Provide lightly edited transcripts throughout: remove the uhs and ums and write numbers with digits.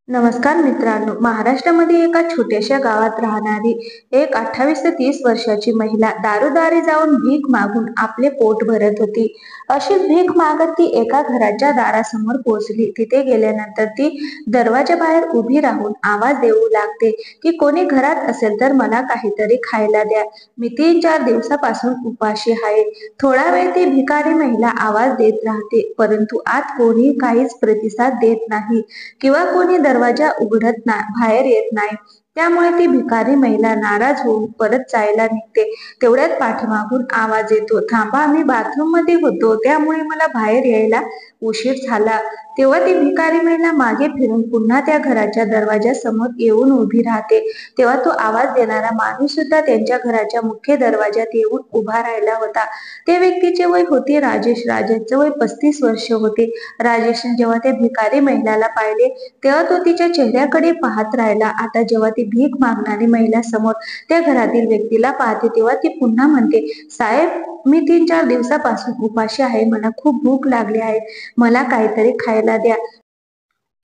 नमस्कार मित्रांनो, महाराष्ट्रामध्ये एका छोट्याशा गावात राहणारी एक 28 ते 30 वर्षाची महिला दारोदारी जाऊन भीक मागून आपले पोट भरत होती. अशीच भीक मागत ती एका घराच्या दारासमोर पोहोचली. तिथे गेल्यानंतर ती दरवाजाबाहेर उभी राहून आवाज देऊ लागते की कोणी घरात असेल तर मला काहीतरी खायला द्या. मी 3-4 दिवसापासून उपाशी आहे. थोडा वेळ ती भिकारी महिला आवाज देत राहते, परंतु आत कोणी काहीच प्रतिसाद देत नाही किंवा कोणी दरवाजा उघडत बाहेर येत नाही. त्यामुळे ती भिकारी महिला नाराज होऊन परत जायला निघते. तेवढ्यात पाठीमागून आवाज येतो, थांबा, मी बाथरूम मध्ये होतो, त्यामुळे मला बाहेर यायला उशीर झाला. तेव्हा ती भिकारी महिला मागे फिरून पुन्हा त्या घराच्या दरवाजासमोर येऊन उभी राहते. तेव्हा तो आवाज देणारा माणूस सुद्धा त्यांच्या घराच्या मुख्य दरवाजात येऊन उभा राहिला होता. त्या व्यक्तीचे वय होते राजेश. राजेशचे वय 35 वर्ष होते. राजेशने जेव्हा त्या भिकारी महिलाला पाहिले तेव्हा तो तिच्या चेहऱ्याकडे पाहत राहिला. आता जेव्हा ती भीक मागणारी महिला समोर त्या घरातील व्यक्तीला पाहते तेव्हा ती पुन्हा म्हणते, साहेब, मी 3-4 दिवसापासून उपाशी आहे. मला खूप भूक लागली आहे. मला काहीतरी खायला द्या.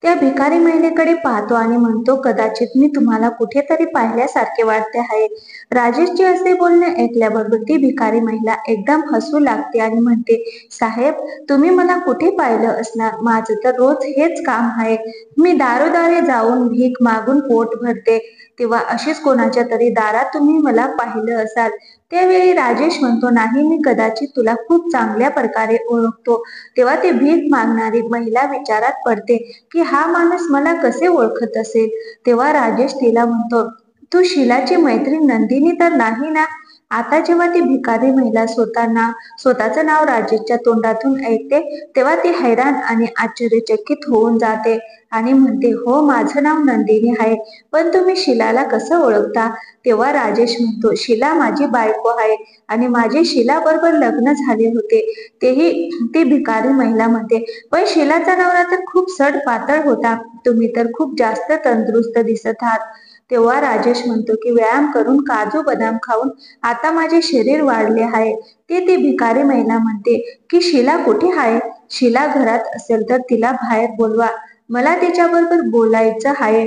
त्या भिकारी महिलेकडे पाहतो आणि म्हणतो, कदाचित मी तुम्हाला कुठेतरी पाहिल्यासारखे वाटते आहे. राजेशचे असे बोलणे ऐकल्याबरोबर ती भिकारी महिला एकदम हसू लागते आणि म्हणते, साहेब, तुम्ही मला कुठे पाहिलं असणार? माझं तर रोज हेच काम आहे. मी दारोदारी जाऊन भीक मागून पोट भरते. तेव्हा अशीच कोणाच्या तरी दारात तुम्ही मला पाहिलं असाल. त्यावेळी राजेश म्हणतो, नाही, मी कदाचित तुला खूप चांगल्या प्रकारे ओळखतो. तेव्हा ती भीक मागणारी महिला विचारात पडते की हा माणूस मला कसे ओळखत असेल. तेव्हा राजेश तिला म्हणतो, तू शीलाची मैत्रीण नंदिनी तर नाही ना? आता जेव्हा ती भिकारी महिला स्वतःचं नाव राजेशच्या तोंडातून ऐकते तेव्हा ती हैराण आणि आश्चर्यचकित होऊन जाते आणि म्हणते, हो, माझं नाव नंदिनी आहे, पण तुम्ही शीलाला कसं ओळखता? तेव्हा राजेश म्हणतो, शीला माझी बायको आहे आणि माझे शीला बरोबर लग्न झाले होते. तेही ती भिकारी महिला म्हणते, पण शीलाचा नवरा तर खूप सडपातळ होता. तुम्ही तर खूप जास्त तंदुरुस्त दिसत आहात. तेव्हा राजेश म्हणतो की व्यायाम करून, काजू बदाम खाऊन आता माझे शरीर वाढले आहे. ती भिकारी महिला म्हणते की शीला कुठे आहे? शीला घरात असेल तर तिला बाहेर बोलवा. मला तिच्याबरोबर बोलायचं आहे.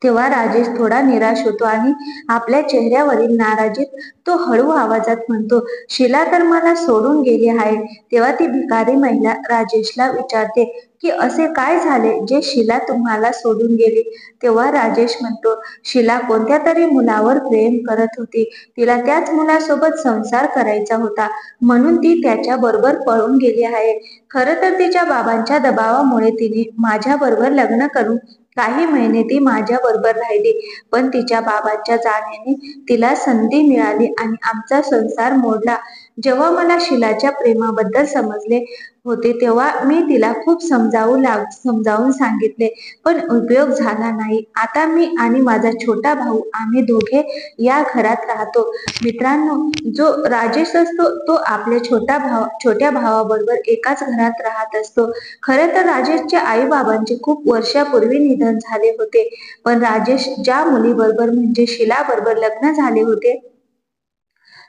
तेव्हा राजेश थोडा निराश होतो आणि आपल्या चेहऱ्यावरील नाराजीत तो हळू आवाजात म्हणतो, शीला तर मला सोडून गेली आहे. तेव्हा ती भिकारी महिला राजेशला विचारते की असे काय झाले जे शीला तुम्हाला सोडून गेली? तेव्हा राजेश म्हणतो, शीला कोणत्या तरी मुलावर प्रेम करत होती. तिला त्याच मुलासोबत संसार करायचा होता, म्हणून ती त्याच्या बरोबर पळून गेली आहे. खरं तर तिच्या बाबांच्या दबावामुळे तिने माझ्या बरोबर लग्न करून काही महिने ती माझ्या बरोबर राहिली, पण तिच्या बाबांच्या जाण्याने तिला संधी मिळाली आणि आमचा संसार मोडला. जेव्हा मला शीलाच्या प्रेमाबद्दल समजले होते तेव्हा मी तिला खूप समजावून सांगितले, पण उपयोग झाला नाही. आता मी आणि माझा छोटा भाऊ आम्ही दोघे या घरात राहतो. मित्रांनो, जो राजेश असतो तो आपल्या छोट्या भावाबरोबर एकाच घरात राहत असतो. खरे तर राजेशच्या आई बाबांचे खूप वर्षापूर्वी निधन झाले होते, पण राजेश ज्या मुलीबरोबर म्हणजे शीला बरोबर लग्न झाले होते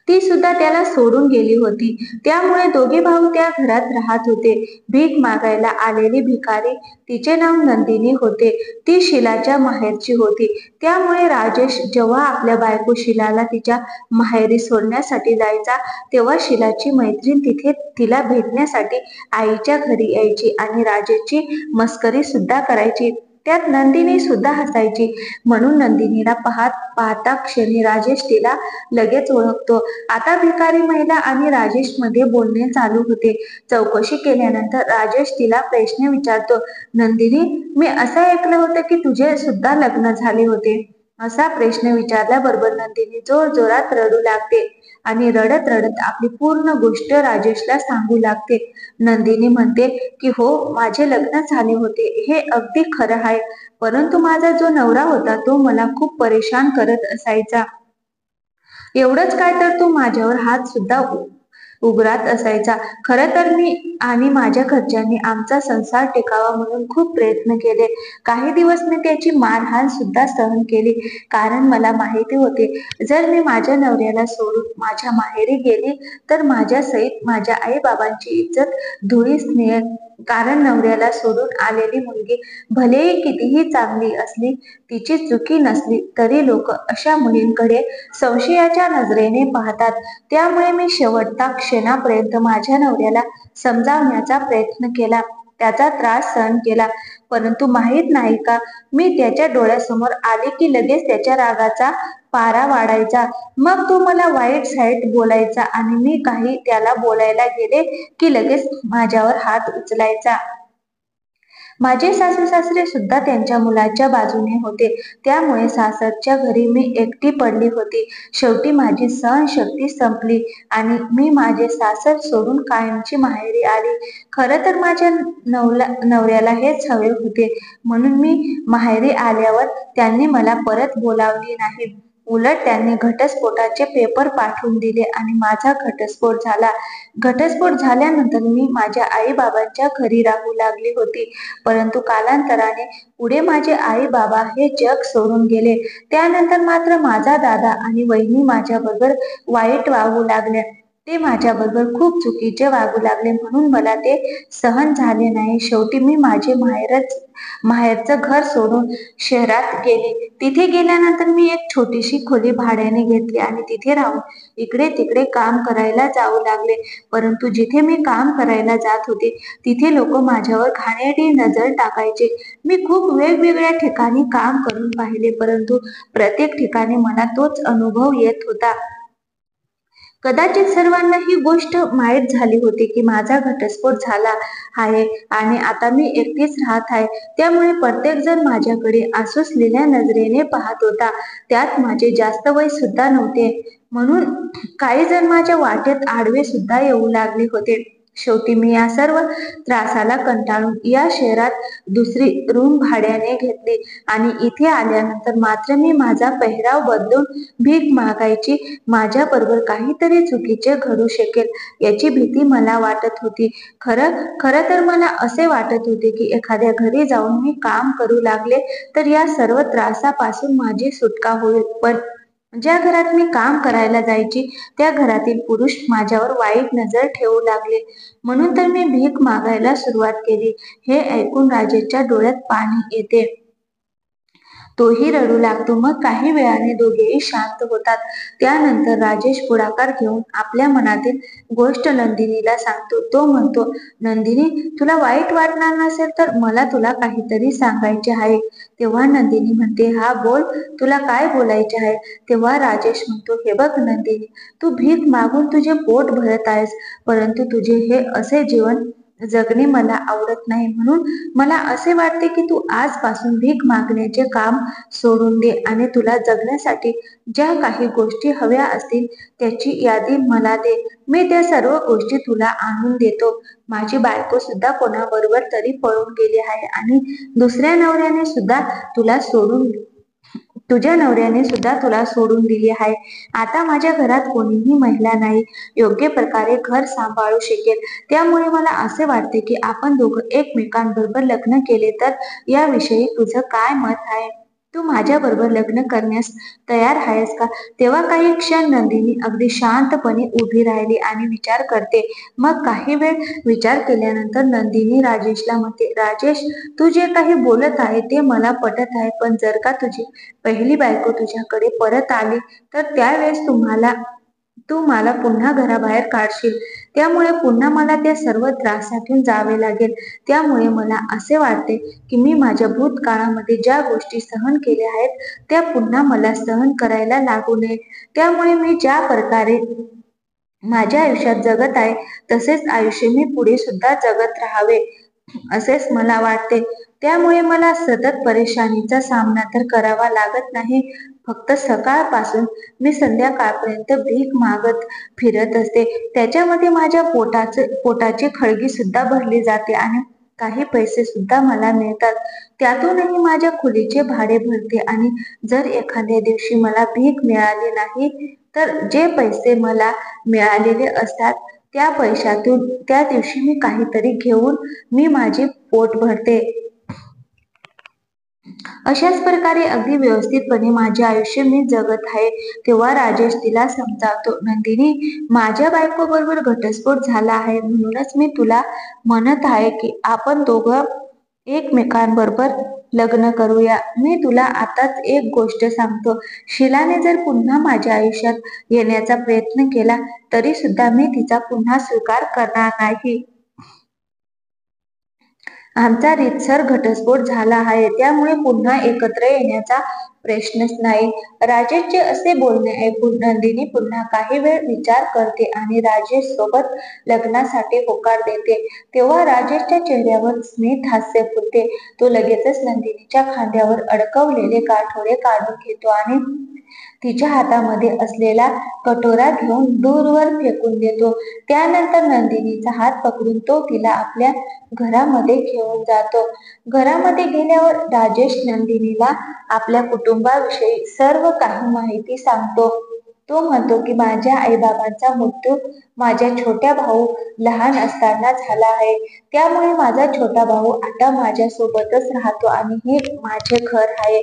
ती सुद्धा त्याला सोडून गेली होती. त्यामुळे दोघे भाऊ त्या घरात राहत होते. भीक मागायला आलेली भिकारी, तिचे नाव नंदिनी होते, ती शीलाच्या माहेरची होती. त्यामुळे राजेश जेव्हा आपल्या बायको शीलाला तिच्या माहेरी सोडण्यासाठी जायचा तेव्हा शीलाची मैत्रीण तिथे तिला भेटण्यासाठी आईच्या घरी यायची आणि राजेशची मस्करी सुद्धा करायची. त्यात नंदिनी सुद्धा हसायची. म्हणून नंदिनीला पाहता क्षणी राजेश तिला लगेच ओळखतो. आता भिकारी महिला आणि राजेश मध्ये बोलणे चालू होते. चौकशी केल्यानंतर राजेश तिला प्रश्न विचारतो, नंदिनी, मी असं ऐकलं होतं की तुझे सुद्धा लग्न झाले होते. असा प्रश्न विचारल्याबरोबर नंदिनी जोरजोरात रडू लागते आणि रडत रडत आपली पूर्ण गोष्ट राजेशला सांगू लागते. नंदिनी म्हणते की हो, माझे लग्न झाले होते, हे अगदी खरं आहे, परंतु माझा जो नवरा होता तो मला खूप परेशान करत असायचा. एवढंच काय तर तो माझ्यावर हात सुद्धा उगारत असायचा. खरं तर मी आणि माझ्या घरच्यांनी आमचा संसार टिकावा म्हणून खूप प्रयत्न केले. काही दिवस मी त्याची मारहाण सुद्धा सहन केली, कारण मला माहिती होते जर मी माझ्या नवऱ्याला सोडून माझ्या माहेरी गेली तर माझ्या सहित माझ्या आई बाबांची इज्जत धुळीस कारण नवऱ्याला सोडून आलेली मुलगी भलेही कितीही चांगली असली, तिची चुकी नसली तरी लोक अशा मुलींकडे संशयाच्या नजरेने पाहतात. त्यामुळे मी शेवटच्या क्षणापर्यंत माझ्या नवऱ्याला समजावण्याचा प्रयत्न केला, त्याचा त्रास सहन केला. परंतु माहीत नाही का, मी त्याच्या डोळ्यासमोर आले की लगेच त्याच्या रागाचा पारा वाढायचा. मग तो मला वाईट साईट बोलायचा आणि मी काही त्याला बोलायला गेले की लगेच माझ्यावर हात उचलायचा. माझे सासू सासरे सुद्धा त्यांच्या मुलाच्या बाजूने होते, त्यामुळे सासरच्या घरी मी एकटी पडली होती. शेवटी माझी सहनशक्ती संपली आणि मी माझे सासर सोडून कायमची माहेरी आली. खरं तर माझ्या नवऱ्याला हेच हवे होते, म्हणून मी माहेरी आल्यावर त्यांनी मला परत बोलावले नाही. उलट त्यांनी घटस्फोटाचे पेपर पाठवून दिले आणि माझा घटस्फोट झाला. घटस्फोट झाल्यानंतर मी माझ्या आई बाबांच्या घरी राहू लागली होती. परंतु कालांतराने पुढे माझे आई बाबा हे जग सोडून गेले. त्यानंतर मात्र माझा दादा आणि वहिनी माझ्याबरोबर वाईट वागू लागल्या. ते माझ्याबरोबर खूप चुकीचे वागू लागले, म्हणून मला ते सहन झाले नाही. शेवटी मी माझे माहेरचं घर सोडून शहरात गेले. तिथे गेल्यानंतर मी एक छोटीशी खोली भाड्याने घेतली आणि तिथे राहून इकडे तिकडे काम करायला जाऊ लागले. परंतु जिथे मी काम करायला जात होते तिथे लोक माझ्यावर घाणेरडी नजर टाकायचे. मी खूप वेगवेगळ्या ठिकाणी काम करून पाहिले, परंतु प्रत्येक ठिकाणी मला तोच अनुभव येत होता. कदाचित सर्वांना ही गोष्ट माहीत झाली होती की माझा घटस्फोट झाला आहे आणि आता मी एकटीच राहत आहे. त्यामुळे प्रत्येक जण माझ्याकडे आसुसलेल्या नजरेने पाहत होता. त्यात माझे जास्त वय सुद्धा नव्हते, म्हणून काही जण माझ्या वाटेत आडवे सुद्धा येऊ लागले होते. शेवटी मी या सर्व त्रासाला कंटाळून या शहरात दुसरी रूम भाड्याने घेतली आणि इथे आल्यानंतर मात्र मी माझा पेहराव बदलून भीक मागायची. माझ्याबरोबर काहीतरी चुकीचे घडू शकेल याची भीती मला वाटत होती. खरं तर मला असे वाटत होते की एखाद्या घरी जाऊन मी काम करू लागले तर या सर्व त्रासापासून माझी सुटका होईल. पण ज्या घरात मी काम करायला जायची त्या घरातील पुरुष माझ्यावर वाईट नजर ठेवू लागले. म्हणून तर मी भीक मागायला सुरुवात केली. हे ऐकून राजेशच्या डोळ्यात पाणी येते. तोही रडू लागतो. मग काही वेळाने दोघेही शांत होतात. त्यानंतर राजेश पुढाकार घेऊन आपल्या मनातील गोष्ट नंदिनीला सांगतो. तो म्हणतो, नंदिनी, तुला वाईट वाटणार नसेल तर मला तुला काहीतरी सांगायचे आहे. तेव्हा नंदिनी म्हणते, हा बोल, तुला काय बोलायचे आहे. तेव्हा राजेश म्हणतो, हे बघ नंदिनी, तू भीक मागून तुझे पोट भरत आहेस, परंतु तुझे हे असे जीवन जगणे मला आवडत नाही. म्हणून मला असे वाटते की तू आजपासून भीक मागण्याचे काम सोडून दे आणि तुला जगण्यासाठी ज्या काही गोष्टी हव्या असतील त्याची यादी मला दे. मी त्या सर्व गोष्टी तुला आणून देतो. माझी बायको सुद्धा कोणाबरोबर तरी पळून गेली आहे आणि दुसऱ्या नवऱ्याने सुद्धा तुझ्या नवऱ्याने सुद्धा तुला सोडून दिली आहे. आता माझ्या घरात कोणीही महिला नाही योग्य प्रकारे घर सांभाळू शकेल. त्यामुळे मला असे वाटते की आपण दोघं एकमेकांबरोबर लग्न केले तर याविषयी तुझं काय मत आहे. तू माझ्याबरोबर लग्न करण्यास तयार आहेस का. तेव्हा काही क्षण नंदिनी अगदी शांतपणे उभी राहिली आणि विचार करते. मग काही वेळ विचार केल्यानंतर नंदिनी राजेशला म्हणते, राजेश, तू जे काही बोलत आहे ते मला पटत आहे, पण जर का तुझी पहिली बायको तुझ्याकडे परत आली तर त्यावेळेस तू मला पुन्हा घराबाहेर काढशील. त्यामुळे पुन्हा मला त्या सर्व त्रासातून जावे लागेल. त्यामुळे मला असे वाटते की मी माझ्या भूतकाळामध्ये ज्या गोष्टी सहन केल्या आहेत त्या पुन्हा मला सहन करायला लागू नये. त्यामुळे मी ज्या प्रकारे माझ्या आयुष्यात जगत आहे तसेच आयुष्य मी पुढे सुद्धा जगत राहावे असेच मला वाटते. त्यामुळे मला सतत परेशानीचा सामना तर करावा लागत नाही. फक्त सकाळपासून मी संध्याकाळपर्यंत भीक मागत फिरत असते. त्याच्यामध्ये माझ्या पोटाची खळगी सुद्धा भरली जाते आणि काही पैसे सुद्धा मला मिळतात. त्यातूनही माझ्या खोलीचे भाडे भरते आणि जर एखाद्या दिवशी मला भीक मिळाली नाही तर जे पैसे मला मिळालेले असतात त्या पैशातून त्या दिवशी मी काहीतरी घेऊन मी माझे पोट भरते. अशाच प्रकारे अगदी व्यवस्थितपणे माझे आयुष्य मी जगत आहे. तेव्हा राजेश तिला समजावतो, नंदिनी, माझ्या बायकोबरोबर घटस्फोट झाला आहे, म्हणूनच मी तुला म्हणत आहे की आपण दोघं एकमेकांबरोबर लग्न करूया. मी तुला आताच एक गोष्ट सांगतो, शीलाने जर पुन्हा माझ्या आयुष्यात येण्याचा प्रयत्न केला तरी सुद्धा मी तिचा पुन्हा स्वीकार करणार नाही. आमचा रीतसर घटस्फोट झाला आहे, त्यामुळे पुन्हा एकत्र येण्याचा प्रश्नच नाही. राजेशचे असे बोलणे ऐकून नंदिनी पुन्हा काही वेळ विचार करते आणि राजेश सोबत लग्नासाठी होकार देते. तेव्हा राजेशच्या चेहऱ्यावर स्मित हास्य फुलते. तो लगेचच नंदिनीच्या खांद्यावर अडकवलेले गाठोडे काढून घेतो आणि तिच्या हातामध्ये असलेला कटोरा घेऊन दूरवर फेकून देतो. त्यानंतर नंदिनीचा हात पकडून तो तिला आपल्या घरामध्ये घेऊन जातो. घरामध्ये गेल्यावर राजेश नंदिनीला आपल्या कुटुंबाविषयी सर्व काही माहिती सांगतो. तो म्हणतो की माझ्या आईबाबांचा मृत्यू माझ्या छोट्या भाऊ लहान असताना झाला आहे, त्यामुळे माझा छोटा भाऊ आता माझ्या सोबतच राहतो आणि हे माझे घर आहे.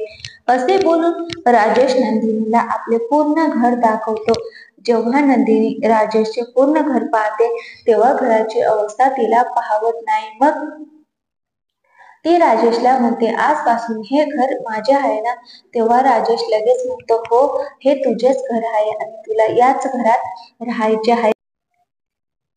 असे बोलून राजेश नंदिनीला आपले पूर्ण घर दाखवतो. जेव्हा नंदिनी राजेशचे पूर्ण घर पाहते तेव्हा घराची अवस्था तिला पाहवत नाही. मग ती राजेशला म्हणते, आजपासून हे घर माझे आहे ना? तेव्हा राजेश लगेच म्हणतो, हो, हे तुझेच घर आहे आणि तुला याच घरात राहायचे आहे.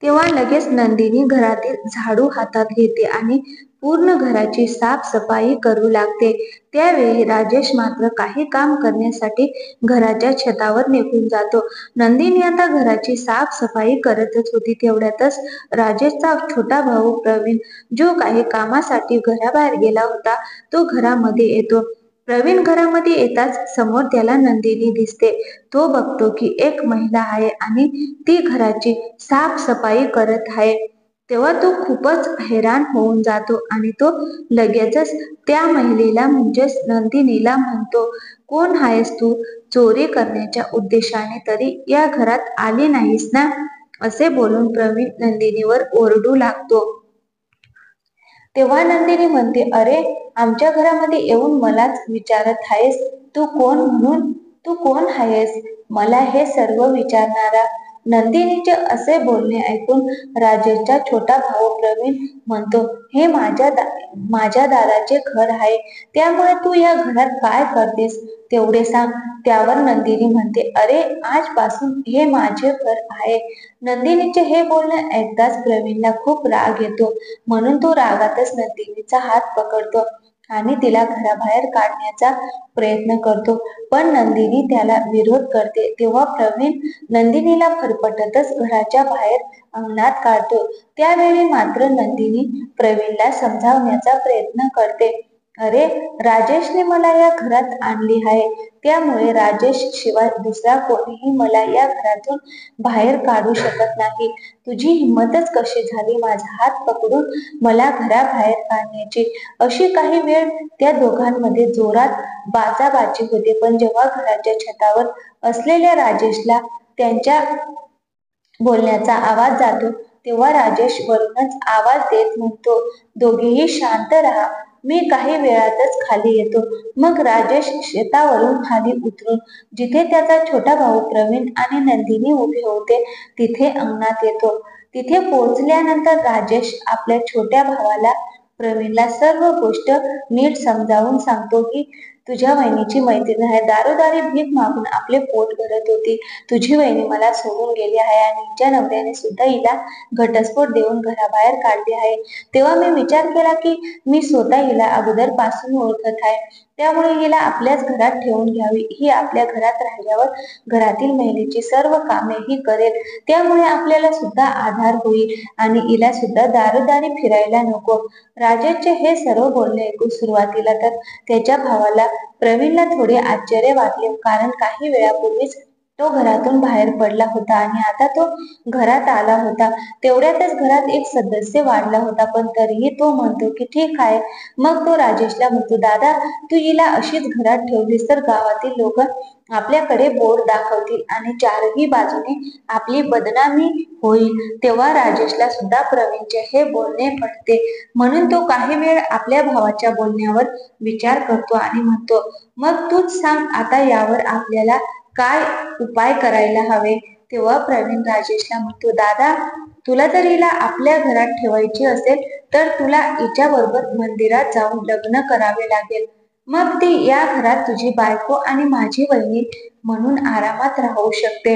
तेव्हा लगेच नंदिनी घरातील झाडू हातात घेते आणि पूर्ण घराची साफसफाई करू लागते. त्यावेळी राजेश मात्र काही काम करण्यासाठी घराच्या छतावर निघून जातो. नंदिनी आता घराची साफसफाई करतच होती. तेवढ्यातच राजेशचा छोटा भाऊ प्रवीण, जो काही कामासाठी घराबाहेर गेला होता, तो घरामध्ये येतो. प्रवीण घरामध्ये येताच समोर त्याला नंदिनी दिसते. तो बघतो की एक महिला आहे आणि ती घराची साफसफाई करत आहे. तेव्हा तो खूपच हैराण होऊन जातो आणि तो लगेचच त्या महिलेला म्हणजेच नंदिनीला म्हणतो, कोण आहेस तू? चोरी करण्याच्या उद्देशाने तरी या घरात आली नाहीस ना? असे बोलून प्रवीण नंदिनीवर ओरडू लागतो. तेव्हा नंदिनी म्हणते, अरे, आमच्या घरामध्ये येऊन मलाच विचारत आहेस तू कोण म्हणून? तू कोण आहेस मला हे सर्व विचारणारा? नंदिनीचे असे बोलणे ऐकून राजेशचा छोटा भाऊ प्रवीण म्हणतो, हे माझ्या दादाचे घर आहे, त्यामुळे तू या घरात काय करतेस तेवढे सांग. त्यावर नंदिनी म्हणते, अरे, आजपासून हे माझे घर आहे. नंदिनीचे हे बोलणे ऐकताच प्रवीणला खूप राग येतो, म्हणून तो रागातच नंदिनीचा हात पकडतो आणि तिला घराबाहेर काढण्याचा प्रयत्न करतो. पण नंदिनी त्याला विरोध करते. तेव्हा प्रवीण नंदिनीला फरफटतच घराच्या बाहेर अंगणात काढतो. त्यावेळी मात्र नंदिनी प्रवीणला समजावण्याचा प्रयत्न करते, अरे, राजेशने मला या घरात आणली आहे, त्यामुळे राजेश शिवाय दुसरा कोणीही मला या घरातून बाहेर काढू शकत नाही. तुझी हिंमतच कशी झाली माझा हात पकडून मला घराबाहेर काढण्याची? अशी काही वेळ त्या दोघांमध्ये जोरात बाचाबाची होते. पण जेव्हा घराच्या छतावर असलेल्या राजेशला त्यांच्या बोलण्याचा आवाज जातो तेव्हा राजेश वरूनच आवाज देत म्हणतो, दोघेही शांत राहा, मी काही वेळातच खाली येतो. मग राजेश शेतावरून खाली उतरून जिथे त्याचा छोटा भाऊ प्रवीण आणि नंदिनी उभे होते तिथे अंगणात येतो. तिथे पोहोचल्यानंतर राजेश आपल्या छोट्या भावाला प्रवीणला सर्व गोष्ट नीट समजावून सांगतो की तुझ्या वहिनीची मैत्रीण आहे, दारोदारी भीक मागून आपले पोट भरत होती. तुझी वहिनी मला सोडून गेली आहे आणि हिच्या नवऱ्याने सुद्धा हिला घटस्फोट देऊन घराबाहेर काढले आहे. तेव्हा मी विचार केला की मी स्वतः हिला अगोदर पासून ओळखत आहे, त्यामुळे हिला आपल्याच घरात ठेवून घ्यावी. ही आपल्या घरात राहिल्यावर घरातील महिलेची सर्व कामे ही करेल, त्यामुळे आपल्याला सुद्धा आधार होईल आणि हिला सुद्धा दारोदारी फिरायला नको. राजेशचे हे सर्व बोलणे ऐकून सुरुवातीला तर त्याच्या भावाला प्रवीणला थोडे आश्चर्य वाटले, कारण काही वेळापूर्वीच तो घरातून बाहेर पडला होता आणि आता तो घरात आला होता. तेवढ्यातच घरात एक सदस्य वाढला होता, पण तरीही तो म्हणतो की ठीक आहे. मग तो राजेशला म्हणतो, दादा, तू हिला अशीच घरात ठेवलीस तर गावातील लोक आपल्याकडे बोट दाखवतील आणि चारही बाजूने आपली बदनामी होईल. तेव्हा राजेशला सुद्धा प्रवीणचे हे बोलणे पटते, म्हणून तो काही वेळ आपल्या भावाच्या बोलण्यावर विचार करतो आणि म्हणतो, मग तूच सांग आता यावर आपल्याला काय उपाय करायला हवे. तेव्हा प्रवीण राजेशला म्हणतो, दादा, तुला जर हिला आपल्या घरात ठेवायची असेल तर तुला हिच्याबरोबर मंदिरात जाऊन लग्न करावे लागेल. मग ती या घरात तुझी बायको आणि माझी वहिनी म्हणून आरामात राहू शकते.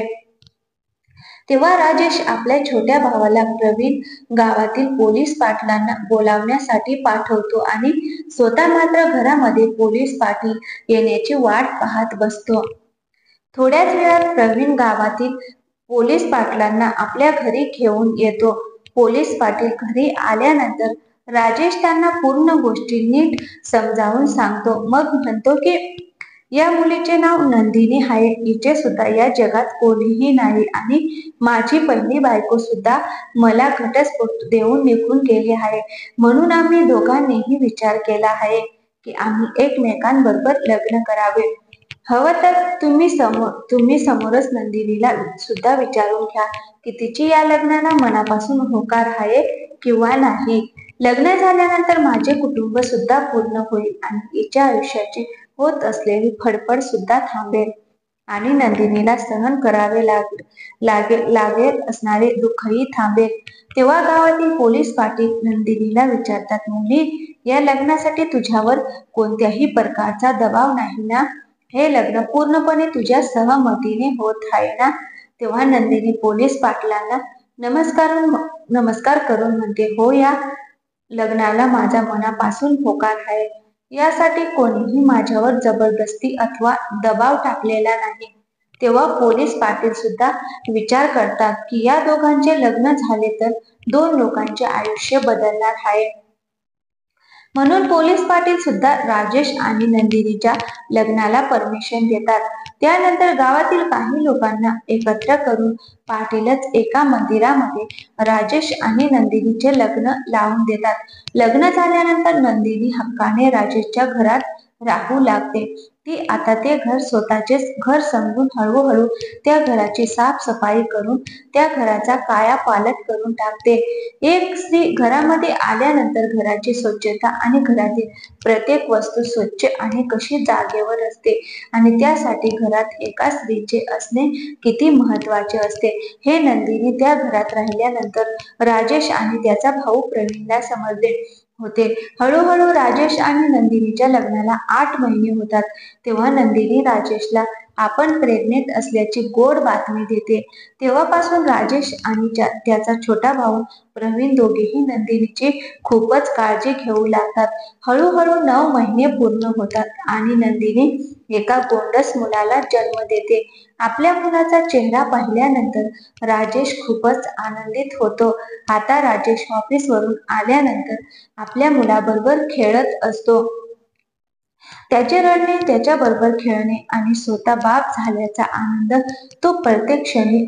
तेव्हा राजेश आपल्या छोट्या भावाला प्रवीण गावातील पोलीस पाटलांना बोलावण्यासाठी पाठवतो आणि स्वतः मात्र घरामध्ये पोलीस पाटील येण्याची वाट पाहत बसतो. थोड्याच वेळात प्रवीण गावातील पोलीस पाटलांना आपल्या घरी घेऊन येतो. पोलीस पाटील घरी आल्यानंतर राजेश त्यांना पूर्ण गोष्टी नीट समजावून सांगतो. मग म्हणतो की या मुलीचे नाव नंदिनी आहे. हिचे सुद्धा या जगात कोणीही नाही आणि माझी पहिली बायको सुद्धा मला घटस्फोट देऊन निघून गेली आहे. म्हणून आम्ही दोघांनीही विचार केला आहे की आम्ही एकमेकांबरोबर लग्न करावे. हवं तर तुम्ही समोरच नंदिनीला सुद्धा विचारून घ्या की तिची या लग्नाला मनापासून होकार आहे किंवा नाही. लग्न झाल्यानंतर माझे कुटुंब सुद्धा पूर्ण होईल आणि तिच्या आयुष्याची होत असलेली फडफड सुद्धा थांबेल आणि नंदिनीला सहन करावे लागेल असणारे दुःखही थांबेल. तेव्हा गावातील पोलीस पाटील नंदिनीला विचारतात, मुली, या लग्नासाठी तुझ्यावर कोणत्याही प्रकारचा दबाव नाही ना? हे लग्न पूर्णपणे तुझ्या सहमतीने होत आहे ना? तेव्हा नंदिनी पोलीस पाटलांना नमस्कार करून म्हणते, हो, या लग्नाला माझा मनापासून होकार आहे. यासाठी कोणीही माझ्यावर जबरदस्ती अथवा दबाव टाकलेला नाही. तेव्हा पोलीस पाटील सुद्धा विचार करतात की या दोघांचे लग्न झाले तर दोन लोकांचे आयुष्य बदलणार आहे. म्हणून पोलीस पाटील सुद्धा राजेश आणि नंदिनीच्या लग्नाला परमिशन देतात. त्यानंतर गावातील काही लोकांना एकत्र करून पाटीलच एका मंदिरामध्ये राजेश आणि नंदिनीचे लग्न लावून देतात. लग्न झाल्यानंतर नंदिनी हक्काने राजेशच्या घरात राहू लागते. ती आता ते घर स्वतःचेच घर समजून हळूहळू त्या घराची साफसफाई करून त्या घराचा कायापालट करून टाकते. एक स्त्री घरामध्ये आल्यानंतर घराची स्वच्छता आणि घरातील प्रत्येक वस्तू स्वच्छ आणि कशी जागेवर असते आणि त्यासाठी घरात एका स्त्रीचे असणे किती महत्वाचे असते हे नंदिनी त्या घरात राहिल्यानंतर राजेश आणि त्याचा भाऊ प्रवीणला समजले होते. हळूहळू राजेश आणि नंदिनीच्या लग्नाला 8 महिने होतात. तेव्हा नंदिनी राजेशला आपण प्रेग्नेंट असल्याची गोड बातमी देते. तेव्हापासून राजेश आणि त्याचा छोटा भाऊ प्रवीण दोघेही नंदिनीची खूपच काळजी घेऊ लागतात. हळूहळू 9 महिने पूर्ण होतात आणि नंदिनी एका गोंडस मुलाला जन्म देते. आपल्या मुलाचा चेहरा पाहिल्यानंतर राजेश खूपच आनंदित होतो. आता राजेश ऑफिसवरून आल्यानंतर आपल्या मुलाबरोबर खेळत असतो. त्याचे रडणे, त्याच्याबरोबर खेळणे आणि स्वतः बाप झाल्याचा आनंद तो प्रत्येक क्षणी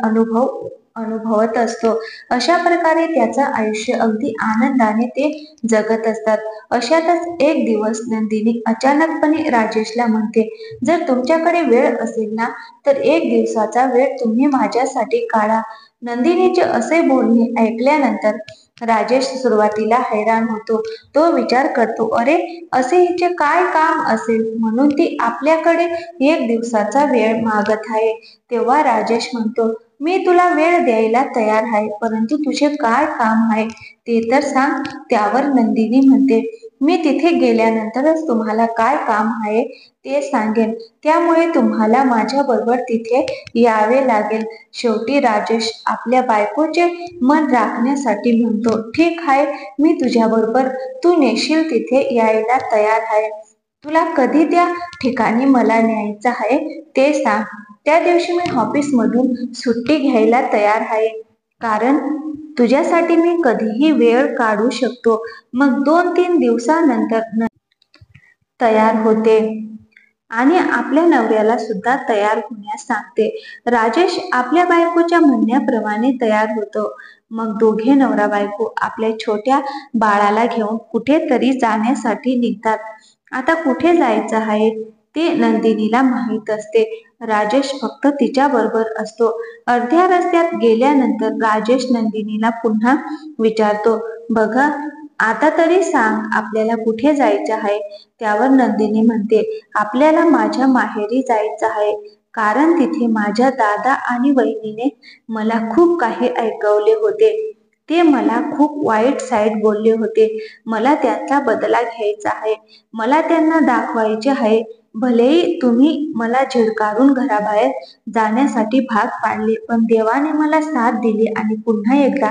अनुभवत असतो. अशा प्रकारे त्याचं आयुष्य अगदी आनंदाने ते जगत असतात. अशातच एक दिवस नंदिनी अचानकपणे राजेशला म्हणते, जर तुमच्याकडे वेळ असेल ना तर 1 दिवसाचा वेळ तुम्ही माझ्यासाठी काढा. नंदिनीचे असे बोलणे ऐकल्यानंतर राजेश सुरुवातीला हैराण होतो. तो विचार करतो, अरे, असे हिचे काय काम असेल म्हणून ती आपल्याकडे 1 दिवसाचा वेळ मागत आहे. तेव्हा राजेश म्हणतो, मी तुला वेळ द्यायला तयार आहे, परंतु तुझे काय काम आहे ते तर सांग. त्यावर नंदिनी म्हणते, मी तिथे गेल्यानंतरच तुम्हाला काय काम आहे ते सांगेन, त्यामुळे तुम्हाला माझ्याबरोबर तिथे यावे लागेल. शेवटी राजेश आपल्या बायकोचे मन राखण्यासाठी म्हणतो, ठीक आहे, मी तुझ्याबरोबर तू नेशील तिथे यायला तयार आहे. तुला कधी त्या ठिकाणी मला न्यायचं आहे ते सांग. त्या दिवशी मी ऑफिसमधून सुट्टी घ्यायला तयार आहे, कारण तुझ्यासाठी मी कधीही वेळ काढू शकतो. मग 2-3 दिवसानंतर तयार होते. आणि आपल्या नवऱ्याला सुद्धा तयार होण्यास सांगते. राजेश आपल्या बायकोच्या म्हणण्याप्रमाणे तयार होतो. मग दोघे नवरा बायको आपल्या छोट्या बाळाला घेऊन कुठेतरी जाण्यासाठी निघतात. आता कुठे जायचं आहे ते नंदिनीला माहीत असते. राजेश फक्त तिच्या बरोबर असतो. अर्ध्या रस्त्यात गेल्यानंतर राजेश नंदिनीला पुन्हा विचारतो, बघा आता तरी सांग आपल्याला कुठे जायचं आहे. त्यावर नंदिनी म्हणते, आपल्याला माझ्या माहेरी जायचं आहे, कारण तिथे माझ्या दादा आणि वहिनीने मला खूप काही ऐकवले होते. ते मला खूप वाईट साईड बोलले होते. मला त्यांचा बदला घ्यायचा आहे. मला त्यांना दाखवायचे आहे. भलेही तुम्ही मला झिडकारून घराबाहेर जाण्यासाठी भाग पाडले, पण देवाने मला साथ दिली आणि पुन्हा एकदा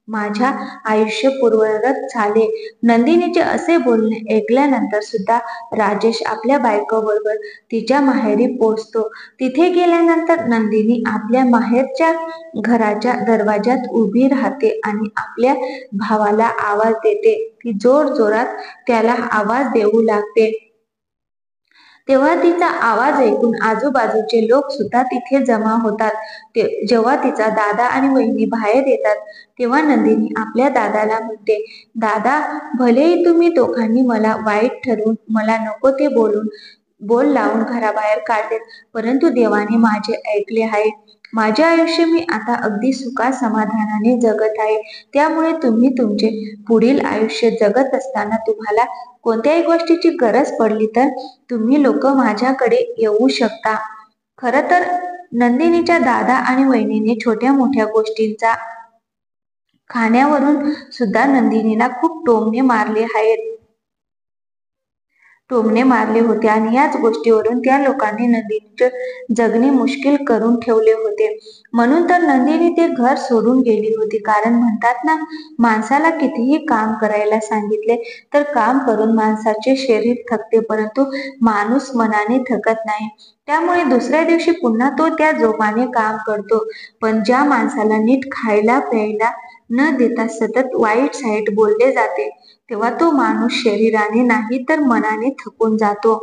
माझ्या आयुष्य पूर्ववत झाले. नंदिनीचे असे बोलणे ऐकल्यानंतर सुद्धा राजेश आपल्या बायकोबरोबर तिच्या माहेरी पोहोचतो. तिथे गेल्यानंतर नंदिनी आपल्या माहेरच्या घराच्या दरवाजात उभी राहते आणि आपल्या भावाला आवाज देते. ती जोर जोरात त्याला आवाज देऊ लागते. तेव्हा तिचा आवाज ऐकून आजूबाजूचे लोक सुद्धा तिथे जमा होतात. जेव्हा तिचा दादा आणि वहिनी बाहेर येतात तेव्हा नंदिनी आपल्या दादाला म्हणते, दादा भलेही तुम्ही दोघांनी मला वाईट ठरवून मला नको ते बोल लावून घराबाहेर काढलेत, परंतु देवाने माझे ऐकले आहे. माझे आयुष्य मी आता अगदी सुखा समाधानाने जगत आहे. त्यामुळे तुम्ही तुमचे पुढील आयुष्य जगत असताना तुम्हाला कोणत्याही गोष्टीची गरज पडली तर तुम्ही लोक माझ्याकडे येऊ शकता. खरं तर नंदिनीच्या दादा आणि वहिनीने छोट्या मोठ्या गोष्टींचा खाण्यावरून सुद्धा नंदिनीला खूप टोमणे मारले होते आणि याच गोष्टीवरून त्या लोकांनी नंदिनीचे जगणे मुश्किल करून ठेवले होते. म्हणून तर नंदिनी ते घर सोडून गेली होती. कारण म्हणतात ना, माणसाला कितीही काम करायला सांगितले तर काम करून माणसाचे शरीर थकते, परंतु माणूस मनाने थकत नाही. त्यामुळे दुसऱ्या दिवशी पुन्हा तो त्या जोमाने काम करतो. पण ज्या माणसाला नीट खायला प्यायला न देता सतत वाईट साईट बोलले जाते, तेव्हा तो माणूस शरीराने नाही तर मनाने थकून जातो.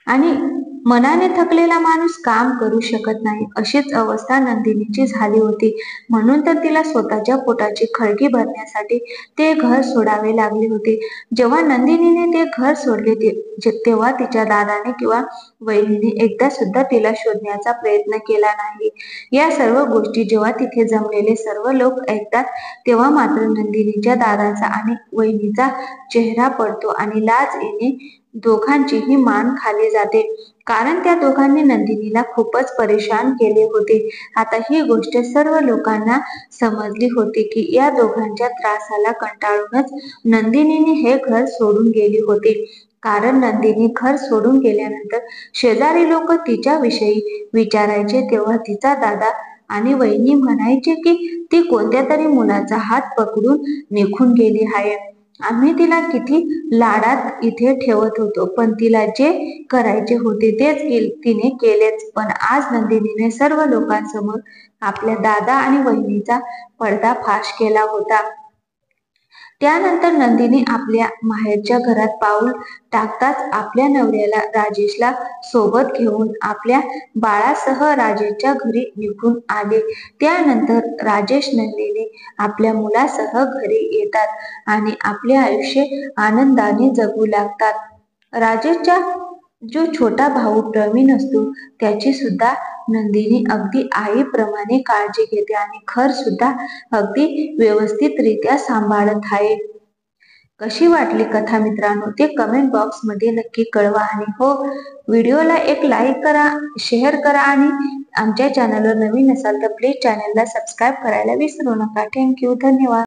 आणि मनाने थकलेला माणूस काम करू शकत नाही. अशीच अवस्था नंदिनीची झाली होती. म्हणून तर तिला स्वतःच्या पोटाची खळगी भरण्यासाठी ते घर सोडावे लागले होते. जेव्हा नंदिनीने ते घर सोडले तेव्हा तिच्या दादाने किंवा वहिनीने एकदा सुद्धा तिला शोधण्याचा प्रयत्न केला नाही. या सर्व गोष्टी जेव्हा तिथे जमलेले सर्व लोक ऐकतात तेव्हा मात्र नंदिनीच्या दादाचा आणि वहिनीचा चेहरा पडतो आणि लाज येणे दोघांचीही मान खाली जाते. कारण त्या दोघांनी नंदिनीला खूपच परेशान केले होते. आता ही गोष्ट सर्व लोकांना समजली होती की या दोघांच्या त्रासाला कंटाळूनच नंदिनीने हे घर सोडून गेली होती. कारण नंदिनी घर सोडून गेल्यानंतर शेजारी लोक तिच्याविषयी विचारायचे तेव्हा तिचा दादा आणि वहिनी म्हणायचे की ती कोणत्या तरी मुलाचा हात पकडून निघून गेली आहे. आम्ही तिला किती लाडात इथे ठेवत होतो, पण तिला जे करायचे होते तेच तिने केलेच. पण आज नंदिनीने सर्व लोकांसमोर आपल्या दादा आणि वहिनीचा पर्दाफाश केला होता. त्यानंतर नंदिनी आपल्या माहेरच्या घरात पाऊल टाकताच आपल्या नवऱ्याला राजेशला सोबत घेऊन आपल्या बाळासह राजेशच्या घरी निघून आले. त्यानंतर राजेश नंदिनी आपल्या मुलासह घरी येतात आणि आपले आयुष्य आनंदाने जगू लागतात. राजेशचा जो छोटा भाऊ प्रवीण असतो त्याची सुद्धा नंदिनी अगदी आईप्रमाणे काळजी घेते आणि घर सुद्धा अगदी व्यवस्थितरित्या सांभाळत आहे. कशी वाटली कथा मित्रांनो, ते कमेंट बॉक्स मध्ये नक्की कळवा. आणि हो, व्हिडिओला एक लाईक करा, शेअर करा आणि आमच्या चॅनलवर नवीन असाल तर प्लीज चॅनलला सबस्क्राईब करायला विसरू नका. थँक्यू, धन्यवाद.